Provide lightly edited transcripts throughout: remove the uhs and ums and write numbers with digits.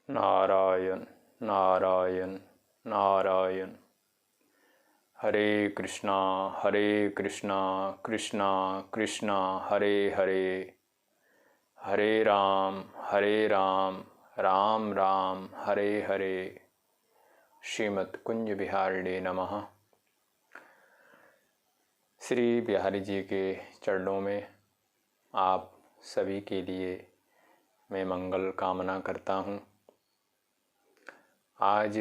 नारायण नारायण नारायण। हरे कृष्णा कृष्णा कृष्णा हरे हरे, हरे राम राम राम हरे हरे। श्रीमद् कुंज बिहारिणे नमः। श्री बिहारी जी के चरणों में आप सभी के लिए मैं मंगल कामना करता हूँ। आज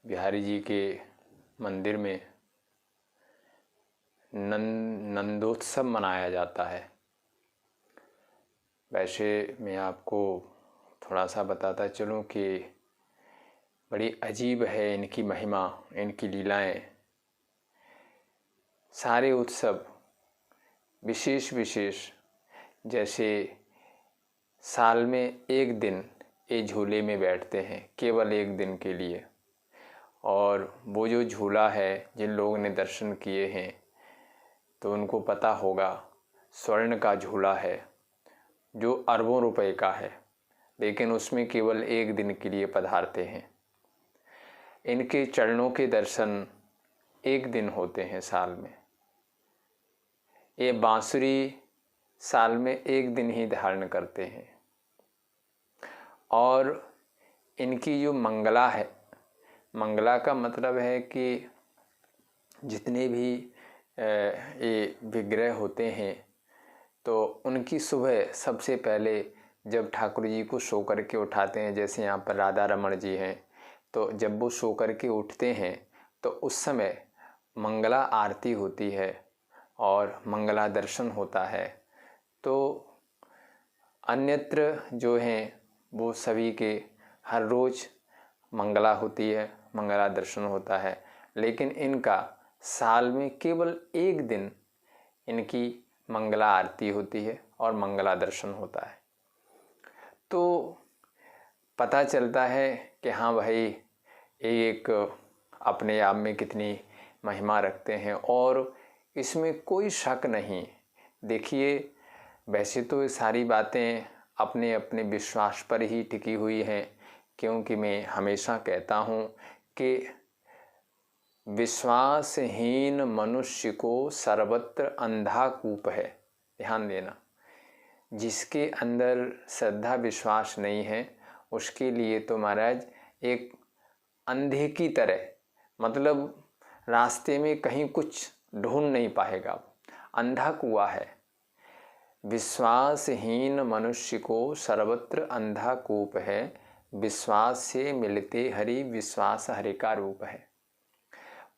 बिहारी जी के मंदिर में नंदोत्सव मनाया जाता है। वैसे मैं आपको थोड़ा सा बताता चलूँ कि बड़ी अजीब है इनकी महिमा, इनकी लीलाएं। सारे उत्सव विशेष जैसे साल में एक दिन ये झूले में बैठते हैं, केवल एक दिन के लिए। और वो जो झूला है, जिन लोगों ने दर्शन किए हैं तो उनको पता होगा, स्वर्ण का झूला है जो अरबों रुपए का है, लेकिन उसमें केवल एक दिन के लिए पधारते हैं। इनके चरणों के दर्शन एक दिन होते हैं साल में। ये बांसुरी साल में एक दिन ही धारण करते हैं। और इनकी जो मंगला है, मंगला का मतलब है कि जितने भी ये विग्रह होते हैं तो उनकी सुबह सबसे पहले जब ठाकुर जी को सो करके उठाते हैं, जैसे यहाँ पर राधा रमण जी हैं, तो जब वो सो करके उठते हैं तो उस समय मंगला आरती होती है और मंगला दर्शन होता है। तो अन्यत्र जो हैं वो सभी के हर रोज़ मंगला होती है, मंगला दर्शन होता है, लेकिन इनका साल में केवल एक दिन इनकी मंगला आरती होती है और मंगला दर्शन होता है। तो पता चलता है कि हाँ भाई, एक अपने आप में कितनी महिमा रखते हैं और इसमें कोई शक नहीं। देखिए, वैसे तो ये सारी बातें अपने अपने विश्वास पर ही टिकी हुई हैं, क्योंकि मैं हमेशा कहता हूँ कि विश्वासहीन मनुष्य को सर्वत्र अंधाकूप है। ध्यान देना, जिसके अंदर श्रद्धा विश्वास नहीं है उसके लिए तो महाराज एक अंधे की तरह, मतलब रास्ते में कहीं कुछ ढूंढ नहीं पाएगा, अंधा कुआं है। विश्वासहीन मनुष्य को सर्वत्र अंधाकूप है, विश्वास से मिलते हरि, विश्वास हरि का रूप है।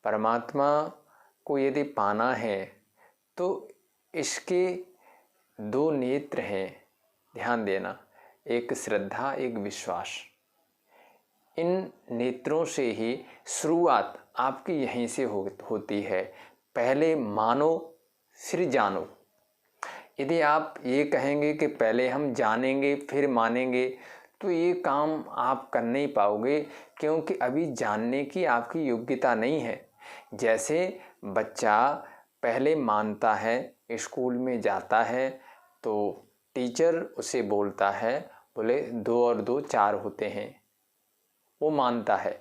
परमात्मा को यदि पाना है तो इसके दो नेत्र हैं, ध्यान देना, एक श्रद्धा एक विश्वास। इन नेत्रों से ही शुरुआत आपकी यहीं से होती है। पहले मानो फिर जानो। यदि आप ये कहेंगे कि पहले हम जानेंगे फिर मानेंगे, तो ये काम आप कर नहीं पाओगे, क्योंकि अभी जानने की आपकी योग्यता नहीं है। जैसे बच्चा पहले मानता है, स्कूल में जाता है तो टीचर उसे बोलता है, बोले 2 और 2 4 होते हैं, वो मानता है।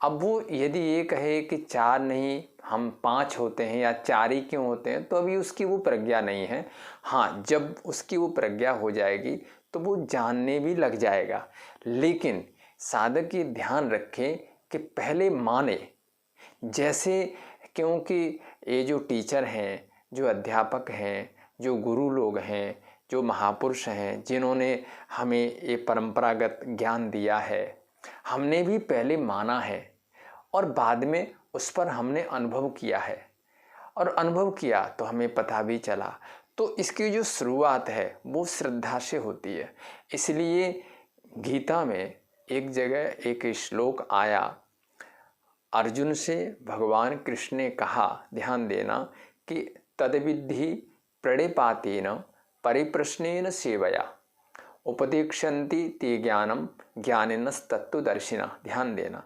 अब वो यदि ये कहे कि 4 नहीं हम 5 होते हैं या 4 ही क्यों होते हैं, तो अभी उसकी वो प्रज्ञा नहीं है। हाँ, जब उसकी वो प्रज्ञा हो जाएगी तो वो जानने भी लग जाएगा। लेकिन साधक ये ध्यान रखे कि पहले माने। जैसे, क्योंकि ये जो टीचर हैं, जो अध्यापक हैं, जो गुरु लोग हैं, जो महापुरुष हैं, जिन्होंने हमें ये परंपरागत ज्ञान दिया है, हमने भी पहले माना है और बाद में उस पर हमने अनुभव किया है, और अनुभव किया तो हमें पता भी चला। तो इसकी जो शुरुआत है वो श्रद्धा से होती है। इसलिए गीता में एक जगह एक श्लोक आया, अर्जुन से भगवान कृष्ण ने कहा, ध्यान देना, कि तद्विद्धि प्रणिपातेन परिप्रश्नेन सेवया उपदेक्षन्ति ते ज्ञानम ज्ञानिनस्तत्त्वदर्शिना। ध्यान देना,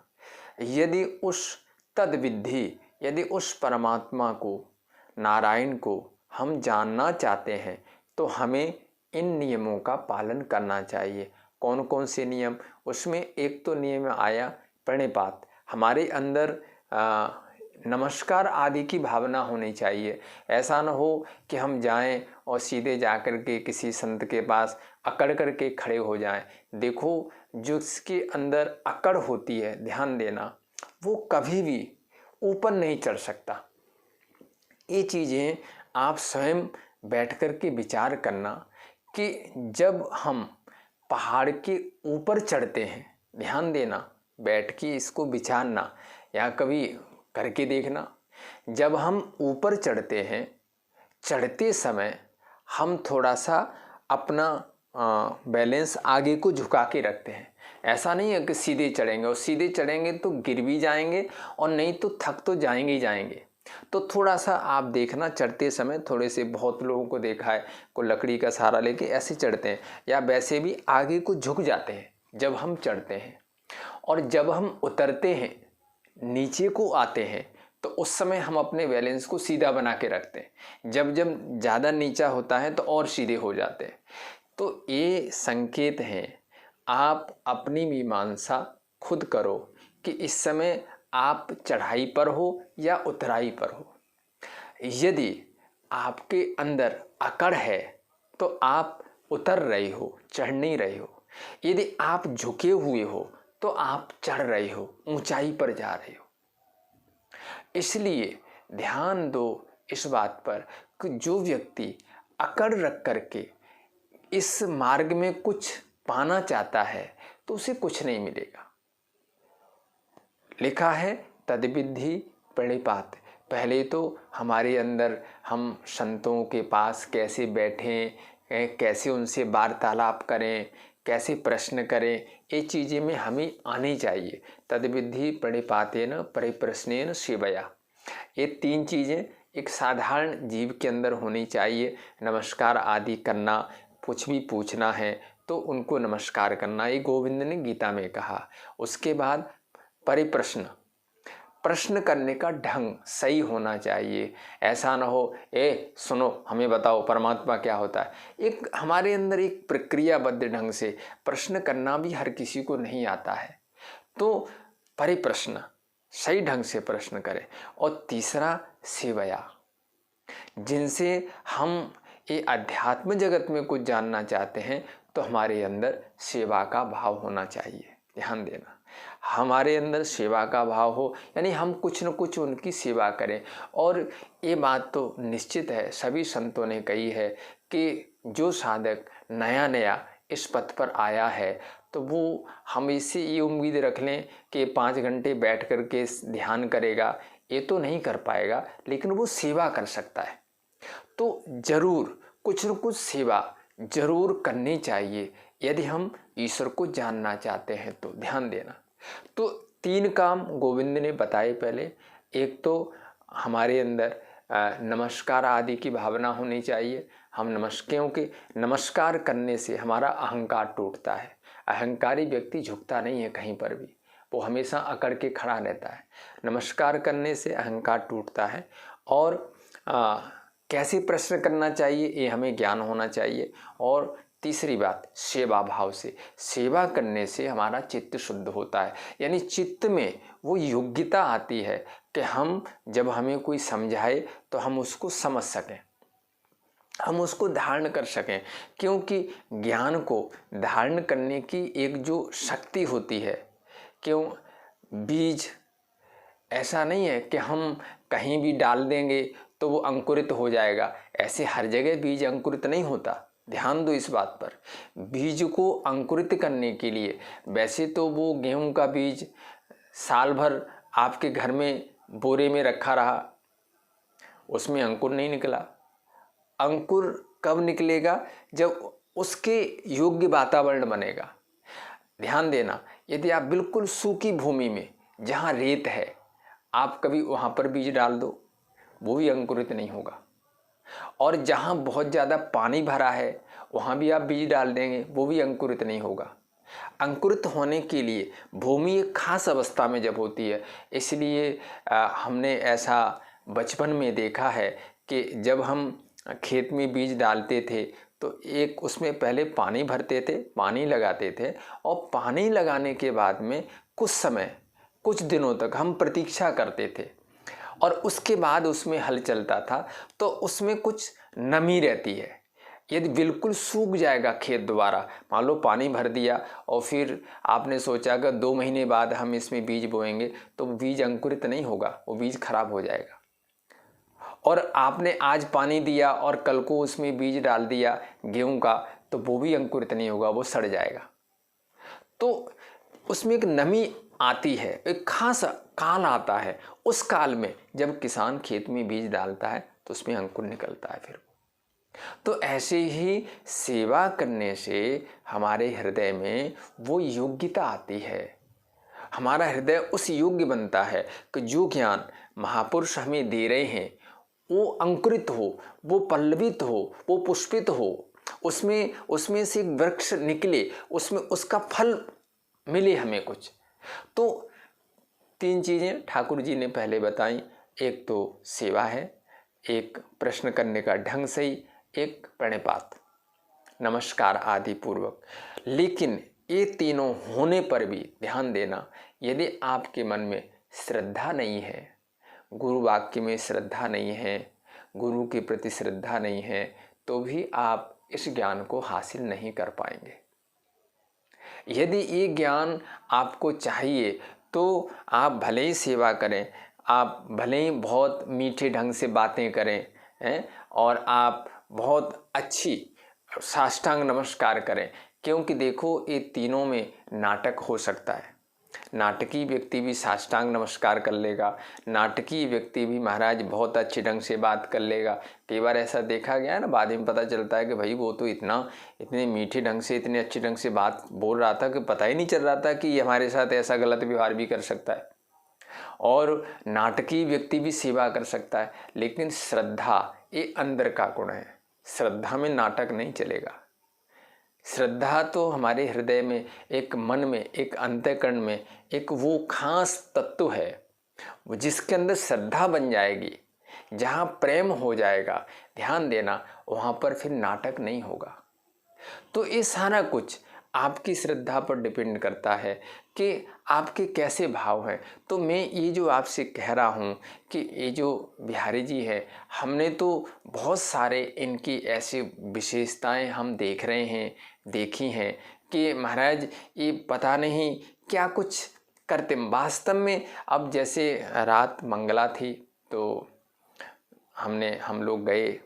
यदि उस तद्विद्धि, यदि उस परमात्मा को, नारायण को हम जानना चाहते हैं तो हमें इन नियमों का पालन करना चाहिए। कौन कौन से नियम? उसमें एक तो नियम आया प्रणिपात। हमारे अंदर नमस्कार आदि की भावना होनी चाहिए। ऐसा न हो कि हम जाएं और सीधे जाकर के किसी संत के पास अकड़ करके खड़े हो जाएं। देखो, जिसके अंदर अकड़ होती है, ध्यान देना, वो कभी भी ऊपर नहीं चढ़ सकता। ये चीज़ें आप स्वयं बैठ कर के विचार करना कि जब हम पहाड़ के ऊपर चढ़ते हैं, ध्यान देना, बैठ के इसको विचारना या कभी करके देखना। जब हम ऊपर चढ़ते हैं, चढ़ते समय हम थोड़ा सा अपना बैलेंस आगे को झुका के रखते हैं। ऐसा नहीं है कि सीधे चढ़ेंगे, और सीधे चढ़ेंगे तो गिर भी जाएंगे और नहीं तो थक तो जाएंगे ही जाएंगे। तो थोड़ा सा आप देखना, चढ़ते समय थोड़े से, बहुत लोगों को देखा है, को लकड़ी का सहारा लेके ऐसे चढ़ते हैं या वैसे भी आगे को झुक जाते हैं जब हम चढ़ते हैं। और जब हम उतरते हैं, नीचे को आते हैं, तो उस समय हम अपने बैलेंस को सीधा बना के रखते हैं। जब जब ज़्यादा नीचा होता है तो और सीधे हो जाते हैं। तो ये संकेत हैं। आप अपनी मीमांसा खुद करो कि इस समय आप चढ़ाई पर हो या उतराई पर हो। यदि आपके अंदर अकड़ है तो आप उतर रहे हो, चढ़ नहीं रहे हो। यदि आप झुके हुए हो तो आप चढ़ रहे हो, ऊंचाई पर जा रहे हो। इसलिए ध्यान दो इस बात पर कि जो व्यक्ति अकड़ रख करके इस मार्ग में कुछ पाना चाहता है तो उसे कुछ नहीं मिलेगा। लिखा है तद्विद्धि प्रणिपात। पहले तो हमारे अंदर हम संतों के पास कैसे बैठें, कैसे उनसे वार्तालाप करें, कैसे प्रश्न करें, ये चीज़ें में हमें आनी चाहिए। तद्विद्धि प्रणिपातेन परिप्रश्नेन सेवया। ये 3 चीज़ें एक साधारण जीव के अंदर होनी चाहिए। नमस्कार आदि करना, कुछ भी पूछना है तो उनको नमस्कार करना, ये गोविंद ने गीता में कहा। उसके बाद परिप्रश्न, प्रश्न करने का ढंग सही होना चाहिए। ऐसा ना हो, सुनो हमें बताओ परमात्मा क्या होता है। एक हमारे अंदर एक प्रक्रियाबद्ध ढंग से प्रश्न करना भी हर किसी को नहीं आता है। तो परिप्रश्न, सही ढंग से प्रश्न करें। और तीसरा सेवया, जिनसे हम ये अध्यात्म जगत में कुछ जानना चाहते हैं तो हमारे अंदर सेवा का भाव होना चाहिए। ध्यान देना, हमारे अंदर सेवा का भाव हो, यानी हम कुछ न कुछ उनकी सेवा करें। और ये बात तो निश्चित है, सभी संतों ने कही है कि जो साधक नया नया इस पथ पर आया है तो वो हम इससे ये उम्मीद रख लें कि 5 घंटे बैठ कर के ध्यान करेगा, ये तो नहीं कर पाएगा, लेकिन वो सेवा कर सकता है। तो जरूर कुछ न कुछ सेवा जरूर करनी चाहिए यदि हम ईश्वर को जानना चाहते हैं तो। ध्यान देना, तो 3 काम गोविंद ने बताए पहले। एक तो हमारे अंदर नमस्कार आदि की भावना होनी चाहिए। हम नमस्कार करने से हमारा अहंकार टूटता है। अहंकारी व्यक्ति झुकता नहीं है कहीं पर भी, वो हमेशा अकड़ के खड़ा रहता है। नमस्कार करने से अहंकार टूटता है। और कैसे प्रश्न करना चाहिए ये हमें ज्ञान होना चाहिए। और तीसरी बात, सेवा भाव से, सेवा करने से हमारा चित्त शुद्ध होता है। यानी चित्त में वो योग्यता आती है कि हम जब हमें कोई समझाए तो हम उसको समझ सकें, हम उसको धारण कर सकें। क्योंकि ज्ञान को धारण करने की एक जो शक्ति होती है, क्यों, बीज ऐसा नहीं है कि हम कहीं भी डाल देंगे तो वो अंकुरित हो जाएगा। ऐसे हर जगह बीज अंकुरित नहीं होता, ध्यान दो इस बात पर। बीज को अंकुरित करने के लिए, वैसे तो वो गेहूं का बीज साल भर आपके घर में बोरे में रखा रहा, उसमें अंकुर नहीं निकला। अंकुर कब निकलेगा? जब उसके योग्य वातावरण बनेगा। ध्यान देना, यदि आप बिल्कुल सूखी भूमि में जहाँ रेत है आप कभी वहाँ पर बीज डाल दो, वो भी अंकुरित नहीं होगा। और जहाँ बहुत ज़्यादा पानी भरा है वहाँ भी आप बीज डाल देंगे, वो भी अंकुरित नहीं होगा। अंकुरित होने के लिए भूमि एक खास अवस्था में जब होती है, इसलिए हमने ऐसा बचपन में देखा है कि जब हम खेत में बीज डालते थे तो एक उसमें पहले पानी भरते थे, पानी लगाते थे, और पानी लगाने के बाद में कुछ समय, कुछ दिनों तक हम प्रतीक्षा करते थे, और उसके बाद उसमें हल चलता था। तो उसमें कुछ नमी रहती है। यदि बिल्कुल सूख जाएगा खेत, दोबारा मान लो पानी भर दिया और फिर आपने सोचा कि 2 महीने बाद हम इसमें बीज बोएंगे, तो बीज अंकुरित नहीं होगा, वो बीज खराब हो जाएगा। और आपने आज पानी दिया और कल को उसमें बीज डाल दिया गेहूं का, तो वो भी अंकुरित नहीं होगा, वो सड़ जाएगा। तो उसमें एक नमी आती है, एक खास काल आता है। उस काल में जब किसान खेत में बीज डालता है तो उसमें अंकुर निकलता है। फिर तो ऐसे ही सेवा करने से हमारे हृदय में वो योग्यता आती है, हमारा हृदय उस योग्य बनता है कि जो ज्ञान महापुरुष हमें दे रहे हैं वो अंकुरित हो, वो पल्लवित हो, वो पुष्पित हो, उसमें से एक वृक्ष निकले, उसमें उसका फल मिले हमें कुछ। तो 3 चीज़ें ठाकुर जी ने पहले बताई। एक तो सेवा है, एक प्रश्न करने का ढंग सही, एक प्रणिपात, नमस्कार आदि पूर्वक। लेकिन ये तीनों होने पर भी ध्यान देना, यदि आपके मन में श्रद्धा नहीं है, गुरु वाक्य में श्रद्धा नहीं है, गुरु के प्रति श्रद्धा नहीं है, तो भी आप इस ज्ञान को हासिल नहीं कर पाएंगे। यदि ये ज्ञान आपको चाहिए तो आप भले ही सेवा करें, आप भले ही बहुत मीठे ढंग से बातें करें हैं, और आप बहुत अच्छी साष्टांग नमस्कार करें, क्योंकि देखो ये तीनों में नाटक हो सकता है। नाटकीय व्यक्ति भी साष्टांग नमस्कार कर लेगा, नाटकीय व्यक्ति भी महाराज बहुत अच्छे ढंग से बात कर लेगा। कई बार ऐसा देखा गया है ना, बाद में पता चलता है कि भाई वो तो इतने मीठे ढंग से, इतने अच्छे ढंग से बात बोल रहा था कि पता ही नहीं चल रहा था कि ये हमारे साथ ऐसा गलत व्यवहार भी कर सकता है। और नाटकीय व्यक्ति भी सेवा कर सकता है, लेकिन श्रद्धा ये अंदर का गुण है। श्रद्धा में नाटक नहीं चलेगा। श्रद्धा तो हमारे हृदय में, एक मन में, एक अंतःकरण में एक वो खास तत्व है, वो जिसके अंदर श्रद्धा बन जाएगी, जहाँ प्रेम हो जाएगा, ध्यान देना, वहाँ पर फिर नाटक नहीं होगा। तो ये सारा कुछ आपकी श्रद्धा पर डिपेंड करता है कि आपके कैसे भाव हैं। तो मैं ये जो आपसे कह रहा हूँ कि ये जो बिहारी जी है, हमने तो बहुत सारे इनकी ऐसी विशेषताएं हम देख रहे हैं, देखी हैं कि महाराज ये पता नहीं क्या कुछ करते वास्तव में। अब जैसे रात मंगला थी तो हम लोग गए,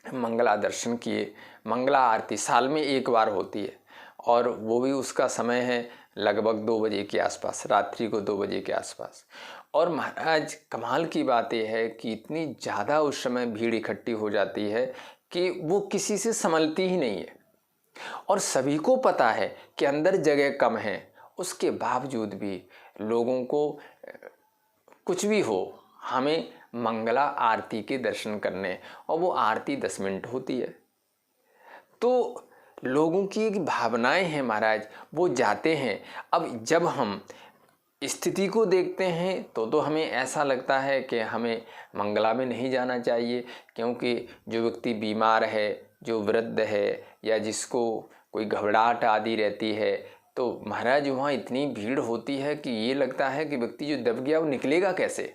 मंगला दर्शन किए। मंगला आरती साल में एक बार होती है, और वो भी उसका समय है लगभग 2 बजे के आसपास, रात्रि को 2 बजे के आसपास। और महाराज कमाल की बात यह है कि इतनी ज़्यादा उस समय भीड़ इकट्ठी हो जाती है कि वो किसी से संभलती ही नहीं है, और सभी को पता है कि अंदर जगह कम है। उसके बावजूद भी लोगों को कुछ भी हो, हमें मंगला आरती के दर्शन करने, और वो आरती 10 मिनट होती है। तो लोगों की एक भावनाएं हैं महाराज, वो जाते हैं। अब जब हम स्थिति को देखते हैं तो हमें ऐसा लगता है कि हमें मंगला में नहीं जाना चाहिए, क्योंकि जो व्यक्ति बीमार है, जो वृद्ध है, या जिसको कोई घबराहट आदि रहती है, तो महाराज वहाँ इतनी भीड़ होती है कि ये लगता है कि व्यक्ति जो दब गया वो निकलेगा कैसे।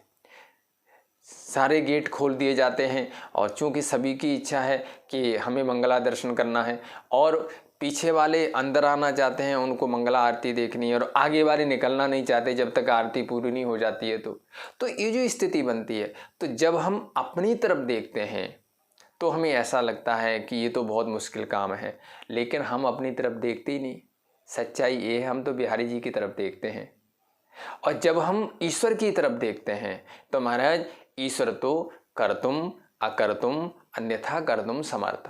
सारे गेट खोल दिए जाते हैं, और चूंकि सभी की इच्छा है कि हमें मंगला दर्शन करना है, और पीछे वाले अंदर आना चाहते हैं, उनको मंगला आरती देखनी है, और आगे वाले निकलना नहीं चाहते जब तक आरती पूरी नहीं हो जाती है। तो ये जो स्थिति बनती है, तो जब हम अपनी तरफ देखते हैं तो हमें ऐसा लगता है कि ये तो बहुत मुश्किल काम है, लेकिन हम अपनी तरफ देखते ही नहीं। सच्चाई ये है, हम तो बिहारी जी की तरफ देखते हैं। और जब हम ईश्वर की तरफ देखते हैं तो महाराज ईश्वर तो कर्तुम अकर्तुम अन्यथा कर्तुम समर्थ।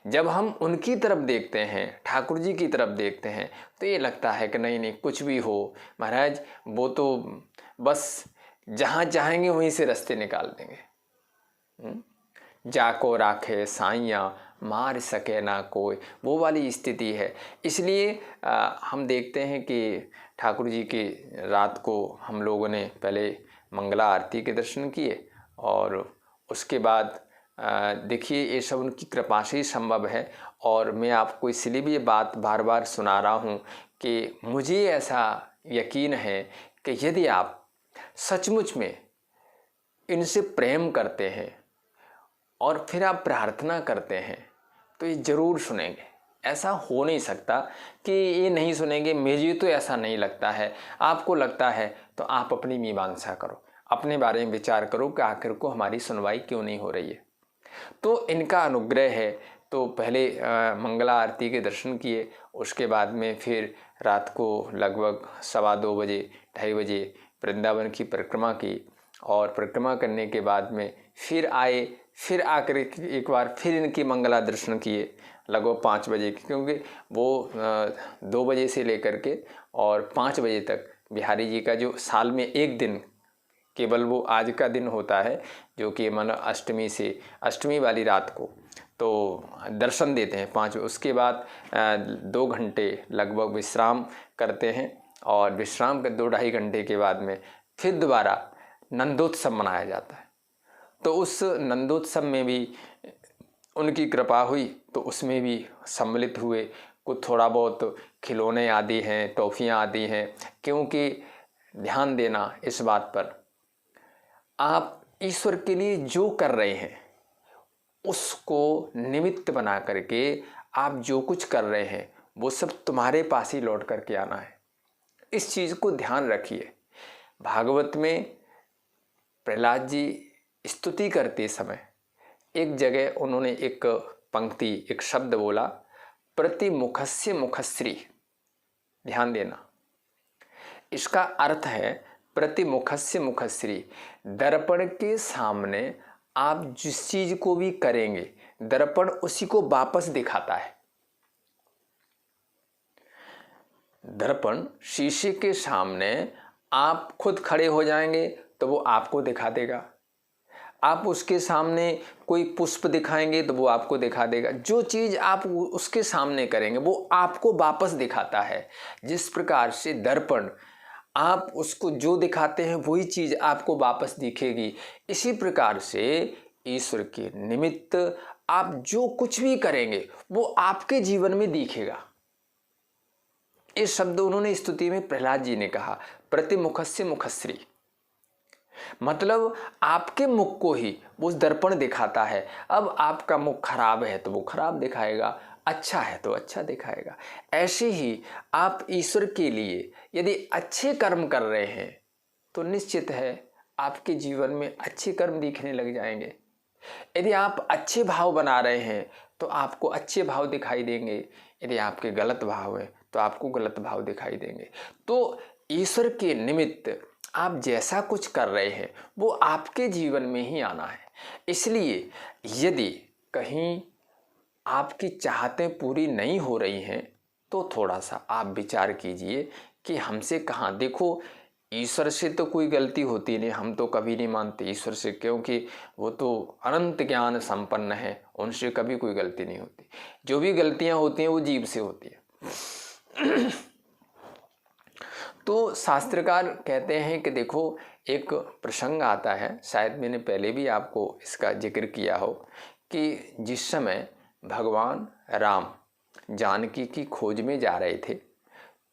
जब हम उनकी तरफ देखते हैं, ठाकुर जी की तरफ देखते हैं, तो ये लगता है कि नहीं कुछ भी हो महाराज, वो तो बस जहाँ चाहेंगे वहीं से रास्ते निकाल देंगे। जाको राखे साइया मार सके ना कोई, वो वाली स्थिति है। इसलिए हम देखते हैं कि ठाकुर जी की रात को हम लोगों ने पहले मंगला आरती के दर्शन किए, और उसके बाद देखिए ये सब उनकी कृपा से ही संभव है। और मैं आपको इसलिए भी ये बात बार बार सुना रहा हूँ कि मुझे ऐसा यकीन है कि यदि आप सचमुच में इनसे प्रेम करते हैं और फिर आप प्रार्थना करते हैं तो ये ज़रूर सुनेंगे। ऐसा हो नहीं सकता कि ये नहीं सुनेंगे। मुझे तो ऐसा नहीं लगता है। आपको लगता है तो आप अपनी मीमांसा करो, अपने बारे में विचार करो कि आखिर को हमारी सुनवाई क्यों नहीं हो रही है। तो इनका अनुग्रह है। तो पहले मंगला आरती के दर्शन किए, उसके बाद में फिर रात को लगभग 2:15 बजे 2:30 बजे वृंदावन की परिक्रमा की, और परिक्रमा करने के बाद में फिर आए, फिर आकर एक बार फिर इनकी मंगला दर्शन किए लगभग 5 बजे की, क्योंकि वो 2 बजे से लेकर के और 5 बजे तक बिहारी जी का जो साल में एक दिन केवल वो आज का दिन होता है, जो कि मन अष्टमी से अष्टमी वाली रात को तो दर्शन देते हैं 5। उसके बाद 2 घंटे लगभग विश्राम करते हैं, और विश्राम के 2-2.5 घंटे के बाद में फिर दोबारा नंदोत्सव मनाया जाता है। तो उस नंदोत्सव में भी उनकी कृपा हुई, तो उसमें भी सम्मिलित हुए। कुछ थोड़ा बहुत खिलौने आदि हैं, टॉफ़ियाँ आदि हैं, क्योंकि ध्यान देना इस बात पर, आप ईश्वर के लिए जो कर रहे हैं उसको निमित्त बना करके आप जो कुछ कर रहे हैं वो सब तुम्हारे पास ही लौट करके आना है। इस चीज़ को ध्यान रखिए। भागवत में प्रहलाद जी स्तुति करते समय एक जगह उन्होंने एक पंक्ति, एक शब्द बोला, प्रतिमुखस्य मुखश्री। ध्यान देना, इसका अर्थ है प्रतिमुखस्य मुखश्री। दर्पण के सामने आप जिस चीज को भी करेंगे दर्पण उसी को वापस दिखाता है। दर्पण शीशे के सामने आप खुद खड़े हो जाएंगे तो वो आपको दिखा देगा। आप उसके सामने कोई पुष्प दिखाएंगे तो वो आपको दिखा देगा। जो चीज़ आप उसके सामने करेंगे वो आपको वापस दिखाता है। जिस प्रकार से दर्पण आप उसको जो दिखाते हैं वही चीज़ आपको वापस दिखेगी, इसी प्रकार से ईश्वर के निमित्त आप जो कुछ भी करेंगे वो आपके जीवन में दिखेगा। इस शब्द उन्होंने स्तुति में प्रहलाद जी ने कहा, प्रतिमुखस्य मुखश्री। मतलब आपके मुख को ही वो दर्पण दिखाता है। अब आपका मुख खराब है तो वो खराब दिखाएगा, अच्छा है तो अच्छा दिखाएगा। ऐसे ही आप ईश्वर के लिए यदि अच्छे कर्म कर रहे हैं तो निश्चित है आपके जीवन में अच्छे कर्म दिखने लग जाएंगे। यदि आप अच्छे भाव बना रहे हैं तो आपको अच्छे भाव दिखाई देंगे। यदि आपके गलत भाव है तो आपको गलत भाव दिखाई देंगे। तो ईश्वर के निमित्त आप जैसा कुछ कर रहे हैं वो आपके जीवन में ही आना है। इसलिए यदि कहीं आपकी चाहतें पूरी नहीं हो रही हैं तो थोड़ा सा आप विचार कीजिए कि हमसे कहाँ। देखो, ईश्वर से तो कोई गलती होती नहीं, हम तो कभी नहीं मानते ईश्वर से, क्योंकि वो तो अनंत ज्ञान संपन्न है, उनसे कभी कोई गलती नहीं होती। जो भी गलतियां होती हैं वो जीव से होती है। तो शास्त्रकार कहते हैं कि देखो, एक प्रसंग आता है, शायद मैंने पहले भी आपको इसका जिक्र किया हो, कि जिस समय भगवान राम जानकी की खोज में जा रहे थे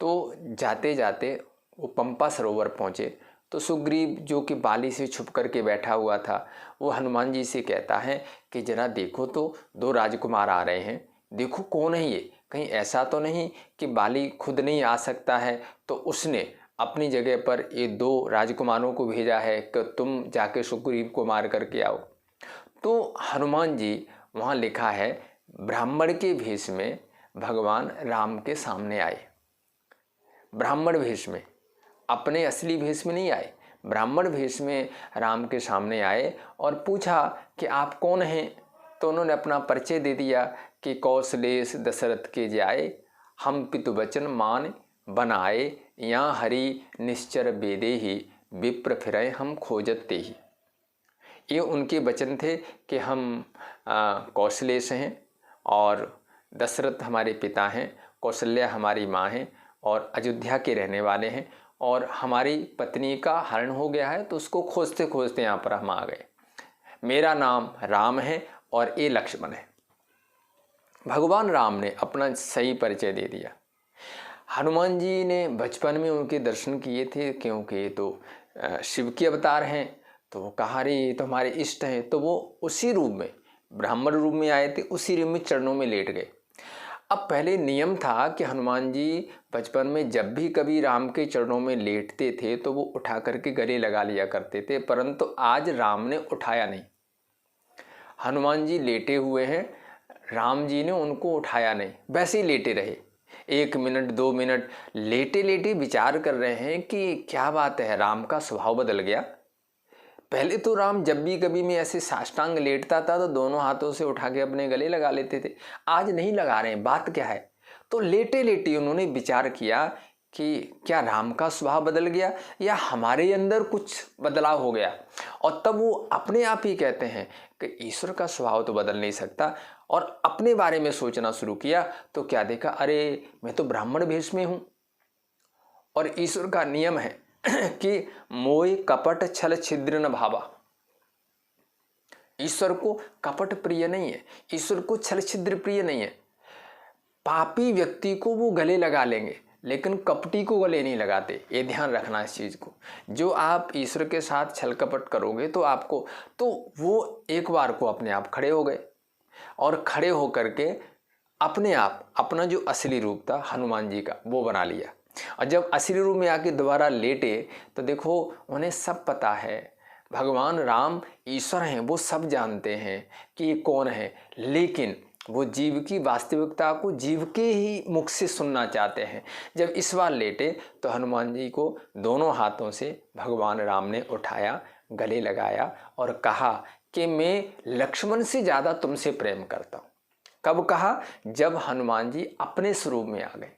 तो जाते जाते वो पंपा सरोवर पहुँचे तो सुग्रीव, जो कि बाली से छुप करके बैठा हुआ था, वो हनुमान जी से कहता है कि जरा देखो तो 2 राजकुमार आ रहे हैं, देखो कौन है ये, कहीं ऐसा तो नहीं कि बाली खुद नहीं आ सकता है तो उसने अपनी जगह पर ये 2 राजकुमारों को भेजा है कि तुम जाके सुग्रीव को मार करके आओ। तो हनुमान जी, वहाँ लिखा है, ब्राह्मण के भेष में भगवान राम के सामने आए। ब्राह्मण भेष में, अपने असली भेष में नहीं आए, ब्राह्मण भेष में राम के सामने आए और पूछा कि आप कौन हैं। तो उन्होंने अपना परिचय दे दिया कि कौशलेश दशरथ के जाए, हम पितु वचन मान बनाए, यहाँ हरि निश्चर बेदे ही, विप्र फिरे हम खोजते ही। ये उनके वचन थे कि हम कौशलेश हैं और दशरथ हमारे पिता हैं, कौशल्या हमारी माँ हैं और अयोध्या के रहने वाले हैं, और हमारी पत्नी का हरण हो गया है तो उसको खोजते खोजते यहाँ पर हम आ गए। मेरा नाम राम है और ये लक्ष्मण है। भगवान राम ने अपना सही परिचय दे दिया। हनुमान जी ने बचपन में उनके दर्शन किए थे, क्योंकि ये तो शिव के अवतार हैं, तो वो कहा रे ये तो हमारे इष्ट हैं, तो वो उसी रूप में ब्राह्मण रूप में आए थे, उसी रूप में चरणों में लेट गए। अब पहले नियम था कि हनुमान जी बचपन में जब भी कभी राम के चरणों में लेटते थे तो वो उठा करके गले लगा लिया करते थे, परंतु आज राम ने उठाया नहीं। हनुमान जी लेटे हुए हैं, राम जी ने उनको उठाया नहीं, वैसे ही लेटे रहे। 1 मिनट 2 मिनट लेटे लेटे विचार कर रहे हैं कि क्या बात है, राम का स्वभाव बदल गया। पहले तो राम जब भी कभी मैं ऐसे साष्टांग लेटता था तो दोनों हाथों से उठा के अपने गले लगा लेते थे, आज नहीं लगा रहे हैं, बात क्या है। तो लेटे लेटे उन्होंने विचार किया कि क्या राम का स्वभाव बदल गया या हमारे अंदर कुछ बदलाव हो गया। और तब वो अपने आप ही कहते हैं कि ईश्वर का स्वभाव तो बदल नहीं सकता, और अपने बारे में सोचना शुरू किया तो क्या देखा, अरे मैं तो ब्राह्मण वेश में हूँ, और ईश्वर का नियम है कि मोह कपट छल छिद्र न भावा। ईश्वर को कपट प्रिय नहीं है, ईश्वर को छल छिद्र प्रिय नहीं है। पापी व्यक्ति को वो गले लगा लेंगे, लेकिन कपटी को गले नहीं लगाते। ये ध्यान रखना इस चीज़ को। जो आप ईश्वर के साथ छल कपट करोगे तो आपको, तो वो एक बार को अपने आप खड़े हो गए, और खड़े होकर के अपने आप अपना जो असली रूप था हनुमान जी का वो बना लिया। और जब असली रूप में आके दोबारा लेटे तो देखो उन्हें सब पता है, भगवान राम ईश्वर हैं, वो सब जानते हैं कि ये कौन है, लेकिन वो जीव की वास्तविकता को जीव के ही मुख से सुनना चाहते हैं। जब इस बार लेटे तो हनुमान जी को दोनों हाथों से भगवान राम ने उठाया, गले लगाया और कहा कि मैं लक्ष्मण से ज़्यादा तुमसे प्रेम करता हूँ। कब कहा? जब हनुमान जी अपने स्वरूप में आ गए।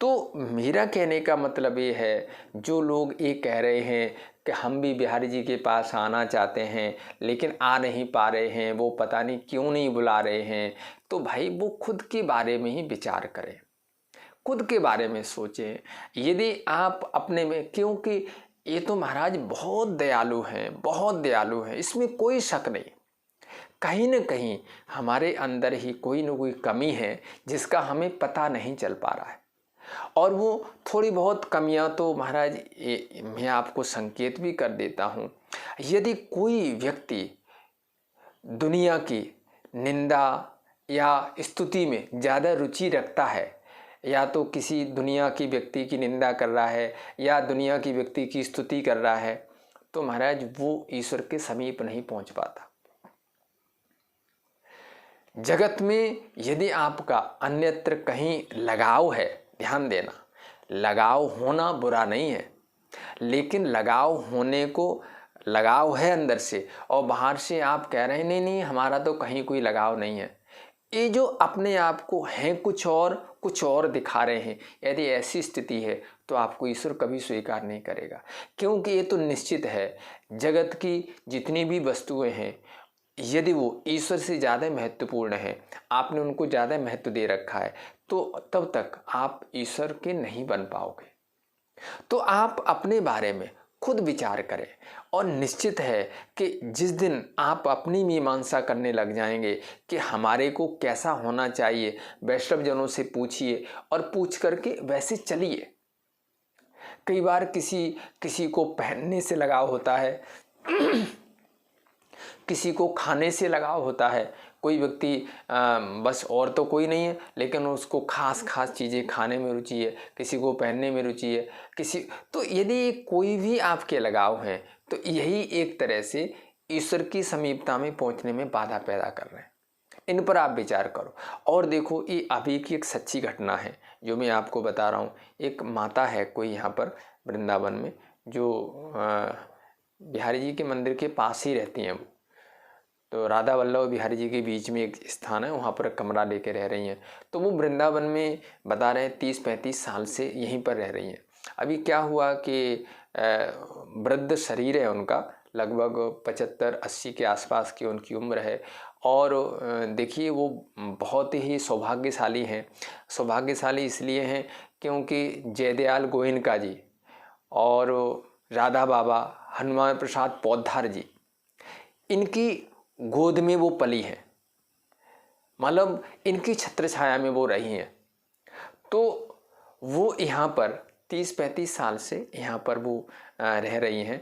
तो मेरा कहने का मतलब ये है, जो लोग ये कह रहे हैं कि हम भी बिहारी जी के पास आना चाहते हैं लेकिन आ नहीं पा रहे हैं, वो पता नहीं क्यों नहीं बुला रहे हैं, तो भाई वो खुद के बारे में ही विचार करें, खुद के बारे में सोचें। यदि आप अपने में, क्योंकि ये तो महाराज बहुत दयालु हैं, बहुत दयालु हैं, इसमें कोई शक नहीं। कहीं न कहीं हमारे अंदर ही कोई न कोई कमी है जिसका हमें पता नहीं चल पा रहा है। और वो थोड़ी बहुत कमियां तो महाराज मैं आपको संकेत भी कर देता हूँ। यदि कोई व्यक्ति दुनिया की निंदा या स्तुति में ज़्यादा रुचि रखता है, या तो किसी दुनिया की व्यक्ति की निंदा कर रहा है या दुनिया की व्यक्ति की स्तुति कर रहा है, तो महाराज वो ईश्वर के समीप नहीं पहुँच पाता। जगत में यदि आपका अन्यत्र कहीं लगाव है, ध्यान देना, लगाव होना बुरा नहीं है, लेकिन लगाव होने को, लगाव है अंदर से और बाहर से आप कह रहे हैं नहीं नहीं हमारा तो कहीं कोई लगाव नहीं है, ये जो अपने आप को हैं कुछ और दिखा रहे हैं, यदि ऐसी स्थिति है तो आपको ईश्वर कभी स्वीकार नहीं करेगा। क्योंकि ये तो निश्चित है, जगत की जितनी भी वस्तुएं हैं यदि वो ईश्वर से ज़्यादा महत्वपूर्ण है, आपने उनको ज़्यादा महत्व दे रखा है, तो तब तक आप ईश्वर के नहीं बन पाओगे। तो आप अपने बारे में खुद विचार करें, और निश्चित है कि जिस दिन आप अपनी मीमांसा करने लग जाएंगे कि हमारे को कैसा होना चाहिए, वैष्णव जनों से पूछिए और पूछ करके वैसे चलिए। कई बार किसी को पहनने से लगाव होता है, किसी को खाने से लगाव होता है। कोई व्यक्ति बस और तो कोई नहीं है, लेकिन उसको खास चीज़ें खाने में रुचि है, किसी को पहनने में रुचि है, तो यदि कोई भी आपके लगाव हैं तो यही एक तरह से ईश्वर की समीपता में पहुंचने में बाधा पैदा कर रहे हैं। इन पर आप विचार करो। और देखो, ये अभी की एक सच्ची घटना है जो मैं आपको बता रहा हूँ। एक माता है कोई यहाँ पर वृंदावन में, जो बिहारी जी के मंदिर के पास ही रहती हैं। वो तो राधा वल्लभ बिहारी जी के बीच में एक स्थान है, वहाँ पर कमरा लेके रह रही हैं। तो वो वृंदावन में बता रहे हैं 30-35 साल से यहीं पर रह रही हैं। अभी क्या हुआ कि वृद्ध शरीर है उनका, लगभग 75-80 के आसपास की उनकी उम्र है। और देखिए वो बहुत ही सौभाग्यशाली हैं। सौभाग्यशाली इसलिए हैं क्योंकि जयदयाल गोयनका जी और राधा बाबा, हनुमान प्रसाद पौधार जी, इनकी गोद में वो पली हैं, मतलब इनकी छत्र छाया में वो रही हैं। तो वो यहाँ पर 30-35 साल से यहाँ पर वो रह रही हैं।